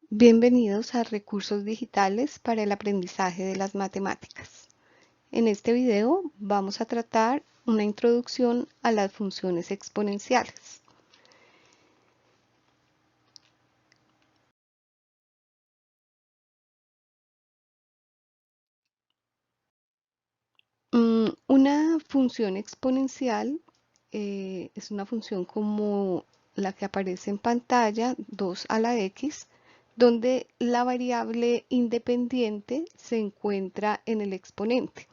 Bienvenidos a Recursos Digitales para el Aprendizaje de las Matemáticas. En este video vamos a tratar una introducción a las funciones exponenciales. Una función exponencial es una función como la que aparece en pantalla, 2 a la x, donde la variable independiente se encuentra en el exponente,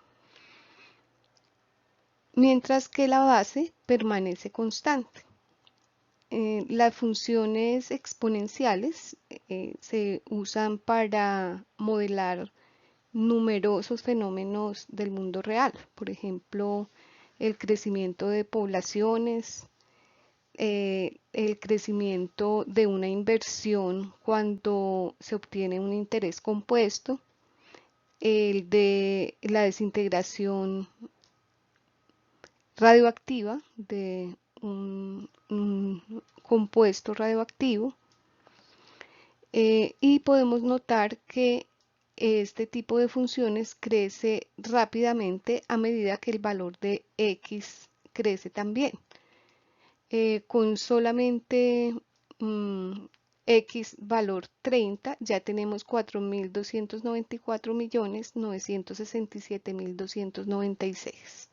mientras que la base permanece constante. Las funciones exponenciales se usan para modelar numerosos fenómenos del mundo real, por ejemplo, el crecimiento de poblaciones, el crecimiento de una inversión cuando se obtiene un interés compuesto, el de la desintegración radioactiva de un compuesto radioactivo, y podemos notar que este tipo de funciones crece rápidamente a medida que el valor de x crece también. Con solamente x valor 30 ya tenemos 4.294.967.296.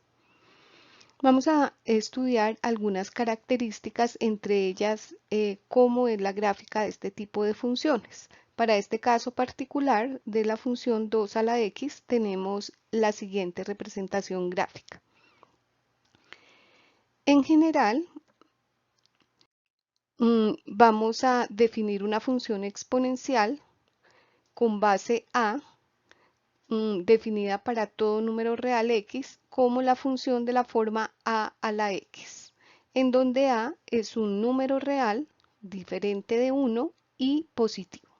Vamos a estudiar algunas características, entre ellas cómo es la gráfica de este tipo de funciones. Para este caso particular de la función 2 a la x tenemos la siguiente representación gráfica. En general, vamos a definir una función exponencial con base a definida para todo número real x como la función de la forma a la x, en donde a es un número real diferente de 1 y positivo.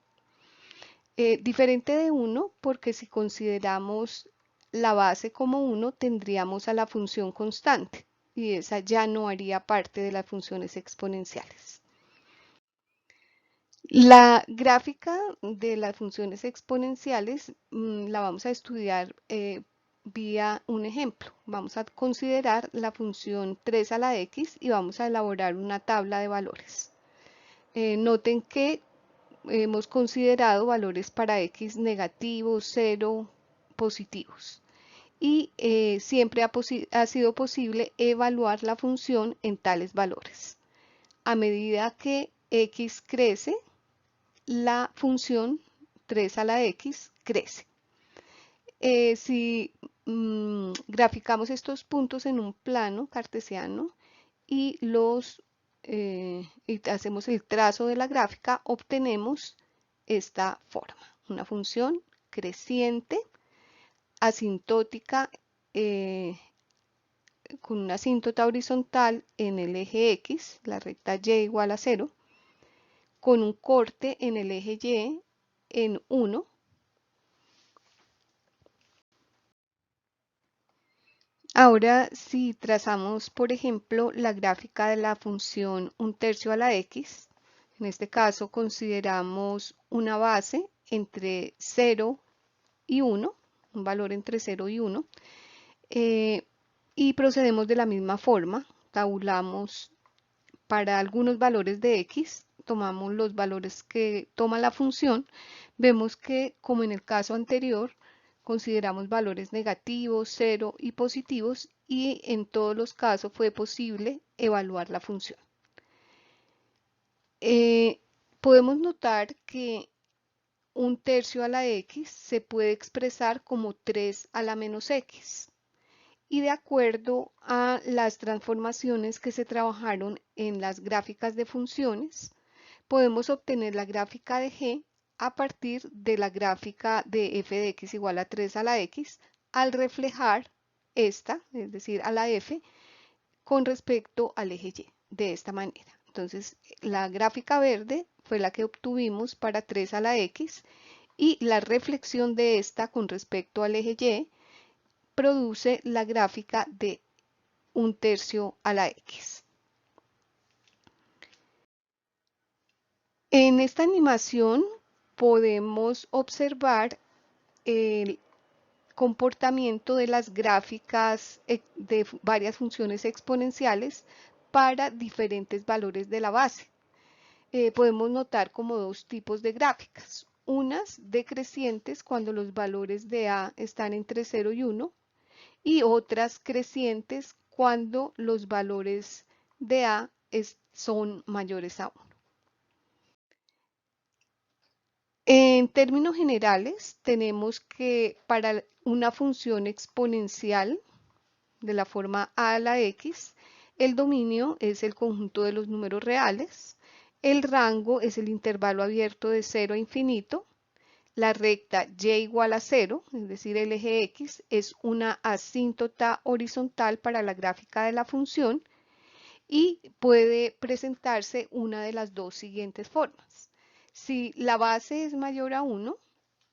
Diferente de 1 porque si consideramos la base como 1 tendríamos a la función constante y esa ya no haría parte de las funciones exponenciales. La gráfica de las funciones exponenciales la vamos a estudiar vía un ejemplo. Vamos a considerar la función 3 a la x y vamos a elaborar una tabla de valores. Noten que hemos considerado valores para x negativos, 0, positivos. Y siempre ha sido posible evaluar la función en tales valores. A medida que x crece, la función 3 a la x crece. Si graficamos estos puntos en un plano cartesiano y hacemos el trazo de la gráfica, obtenemos esta forma, una función creciente, asintótica, con una asíntota horizontal en el eje x, la recta y igual a 0, con un corte en el eje y en 1. Ahora, si trazamos, por ejemplo, la gráfica de la función 1/3 a la x, en este caso consideramos una base entre 0 y 1, un valor entre 0 y 1, y procedemos de la misma forma, tabulamos para algunos valores de x, tomamos los valores que toma la función, vemos que, como en el caso anterior, consideramos valores negativos, 0 y positivos, y en todos los casos fue posible evaluar la función. Podemos notar que 1/3 a la x se puede expresar como 3 a la menos x. Y de acuerdo a las transformaciones que se trabajaron en las gráficas de funciones, podemos obtener la gráfica de g a partir de la gráfica de f de x igual a 3 a la x al reflejar esta, es decir, a la f, con respecto al eje y, de esta manera. Entonces, la gráfica verde fue la que obtuvimos para 3 a la x y la reflexión de esta con respecto al eje y produce la gráfica de 1/3 a la x. En esta animación podemos observar el comportamiento de las gráficas de varias funciones exponenciales para diferentes valores de la base. Podemos notar como dos tipos de gráficas. Unas decrecientes cuando los valores de A están entre 0 y 1 y otras crecientes cuando los valores de A son mayores a 1. En términos generales, tenemos que para una función exponencial de la forma a la x, el dominio es el conjunto de los números reales, el rango es el intervalo abierto de 0 a infinito, la recta y igual a 0, es decir, el eje x, es una asíntota horizontal para la gráfica de la función y puede presentarse una de las dos siguientes formas. Si la base es mayor a 1,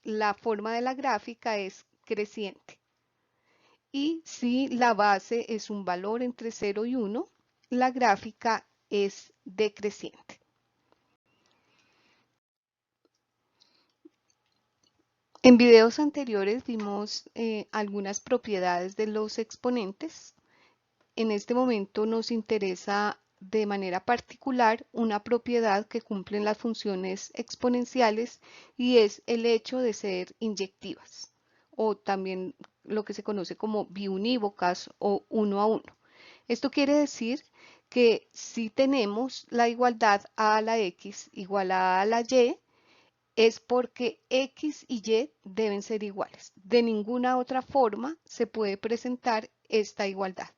la forma de la gráfica es creciente. Y si la base es un valor entre 0 y 1, la gráfica es decreciente. En videos anteriores vimos algunas propiedades de los exponentes. En este momento nos interesa de manera particular una propiedad que cumplen las funciones exponenciales y es el hecho de ser inyectivas o también lo que se conoce como biunívocas o uno a uno. Esto quiere decir que si tenemos la igualdad a a la x igual a la y, es porque x y y deben ser iguales. De ninguna otra forma se puede presentar esta igualdad.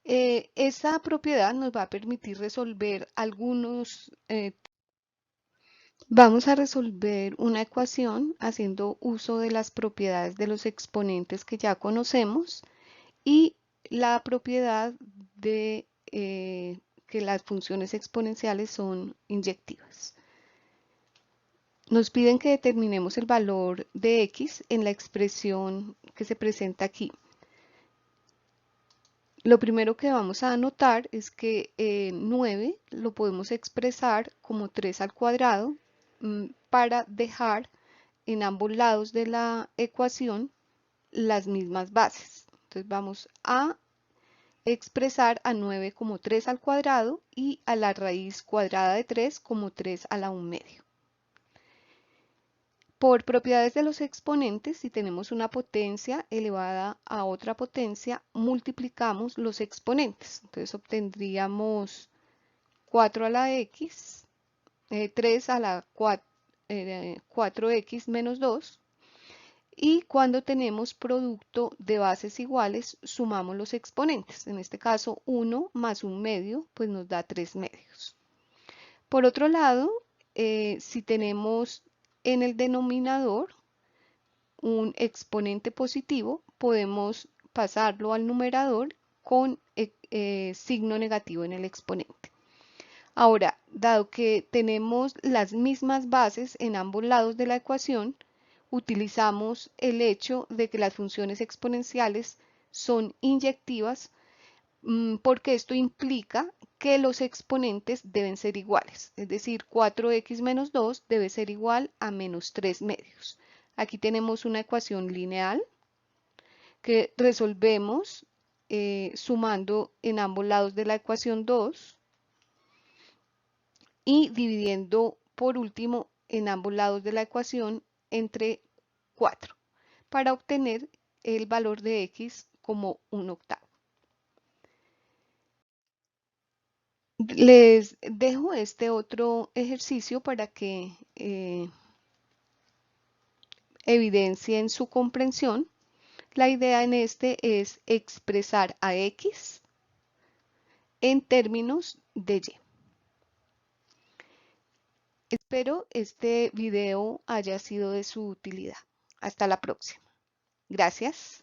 Esa propiedad nos va a permitir resolver vamos a resolver una ecuación haciendo uso de las propiedades de los exponentes que ya conocemos y la propiedad de que las funciones exponenciales son inyectivas. Nos piden que determinemos el valor de x en la expresión que se presenta aquí. Lo primero que vamos a anotar es que 9 lo podemos expresar como 3 al cuadrado para dejar en ambos lados de la ecuación las mismas bases. Entonces vamos a expresar a 9 como 3 al cuadrado y a la raíz cuadrada de 3 como 3 a la 1 medio. Por propiedades de los exponentes, si tenemos una potencia elevada a otra potencia, multiplicamos los exponentes. Entonces obtendríamos 4 a la x, 3 a la 4x menos 2. Y cuando tenemos producto de bases iguales, sumamos los exponentes. En este caso, 1 más 1 medio, pues nos da 3 medios. Por otro lado, si tenemos en el denominador un exponente positivo, podemos pasarlo al numerador con signo negativo en el exponente. Ahora, dado que tenemos las mismas bases en ambos lados de la ecuación, utilizamos el hecho de que las funciones exponenciales son inyectivas porque esto implica que los exponentes deben ser iguales, es decir, 4x menos 2 debe ser igual a menos 3 medios. Aquí tenemos una ecuación lineal que resolvemos sumando en ambos lados de la ecuación 2 y dividiendo por último en ambos lados de la ecuación entre 4 para obtener el valor de x como 1/8. Les dejo este otro ejercicio para que evidencien su comprensión. La idea en este es expresar a x en términos de y. Espero este video haya sido de su utilidad. Hasta la próxima. Gracias.